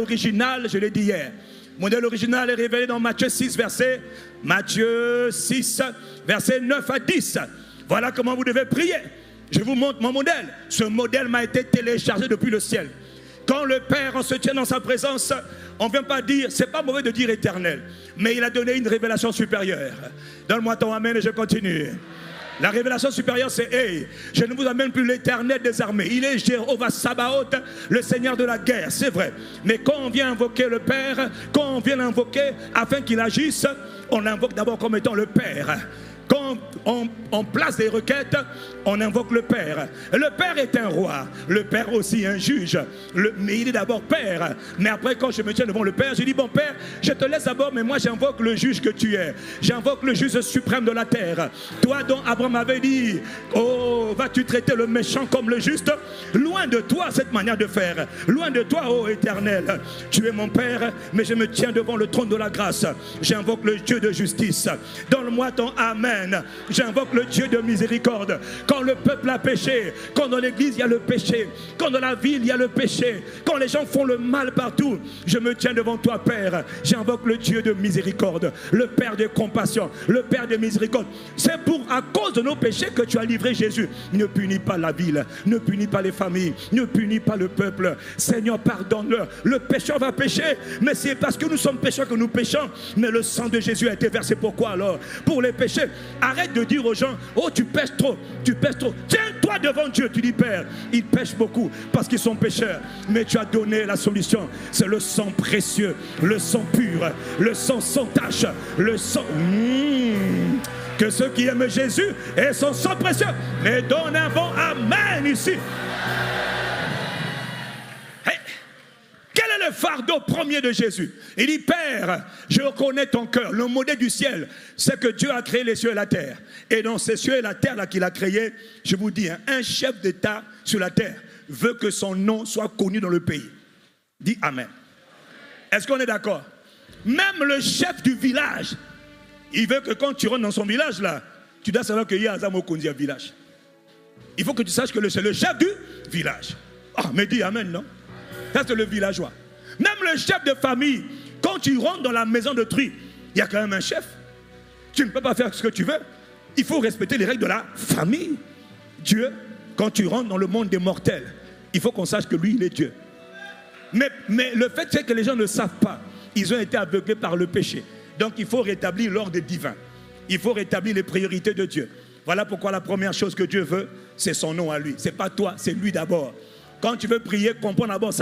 original, je l'ai dit hier. Le modèle original est révélé dans Matthieu 6, versets 9 à 10. Voilà comment vous devez prier. Je vous montre mon modèle. Ce modèle m'a été téléchargé depuis le ciel. Quand le Père, on se tient dans sa présence, on ne vient pas dire, c'est pas mauvais de dire éternel, mais il a donné une révélation supérieure. Donne-moi ton amen et je continue. La révélation supérieure, c'est hey, je ne vous amène plus l'Éternel des armées. Il est Jéhovah Sabaoth, le Seigneur de la guerre, c'est vrai. Mais quand on vient invoquer le Père, quand on vient l'invoquer afin qu'il agisse, on l'invoque d'abord comme étant le Père. Quand on place des requêtes, on invoque le Père. Le Père est un roi, le Père aussi un juge, mais il est d'abord Père. Mais après, quand je me tiens devant le Père, je dis, bon Père, je te laisse d'abord, mais moi j'invoque le juge que tu es. J'invoque le juge suprême de la terre. Toi dont Abraham avait dit, oh, vas-tu traiter le méchant comme le juste? Loin de toi cette manière de faire. Loin de toi, ô Éternel. Tu es mon Père, mais je me tiens devant le trône de la grâce. J'invoque le Dieu de justice. Donne-moi ton Amen. J'invoque le Dieu de miséricorde. Quand le peuple a péché, quand dans l'église il y a le péché, quand dans la ville il y a le péché, quand les gens font le mal partout, je me tiens devant toi, Père. J'invoque le Dieu de miséricorde, le Père de compassion, le Père de miséricorde. C'est à cause de nos péchés que tu as livré Jésus. Ne punis pas la ville, ne punis pas les familles, ne punis pas le peuple. Seigneur, pardonne-le. Le pécheur va pécher, mais c'est parce que nous sommes pécheurs que nous péchons. Mais le sang de Jésus a été versé. Pourquoi alors? Pour les péchés. Arrête de dire aux gens, oh tu pèches trop, tu pèches trop. Tiens-toi devant Dieu, tu dis Père, ils pêchent beaucoup parce qu'ils sont pécheurs. Mais tu as donné la solution, c'est le sang précieux, le sang pur, le sang sans tache, le sang... Que ceux qui aiment Jésus et son sang précieux, et donne un bon amen ici. Quel est le fardeau premier de Jésus? Il dit, Père, je reconnais ton cœur. Le modèle du ciel, c'est que Dieu a créé les cieux et la terre. Et dans ces cieux et la terre là qu'il a créé, je vous dis, un chef d'État sur la terre veut que son nom soit connu dans le pays. Dis Amen. Est-ce qu'on est d'accord? Même le chef du village, il veut que quand tu rentres dans son village là, tu dois savoir qu'il y a Azamo Kondi à village. Il faut que tu saches que c'est le chef du village. Ah, mais dis Amen, non? Ça, c'est le villageois. Même le chef de famille, quand tu rentres dans la maison de tri, il y a quand même un chef. Tu ne peux pas faire ce que tu veux. Il faut respecter les règles de la famille. Dieu, quand tu rentres dans le monde des mortels, il faut qu'on sache que lui, il est Dieu. Mais le fait, c'est que les gens ne savent pas. Ils ont été aveuglés par le péché. Donc, il faut rétablir l'ordre divin. Il faut rétablir les priorités de Dieu. Voilà pourquoi la première chose que Dieu veut, c'est son nom à lui. Ce n'est pas toi, c'est lui d'abord. Quand tu veux prier, comprends d'abord ça.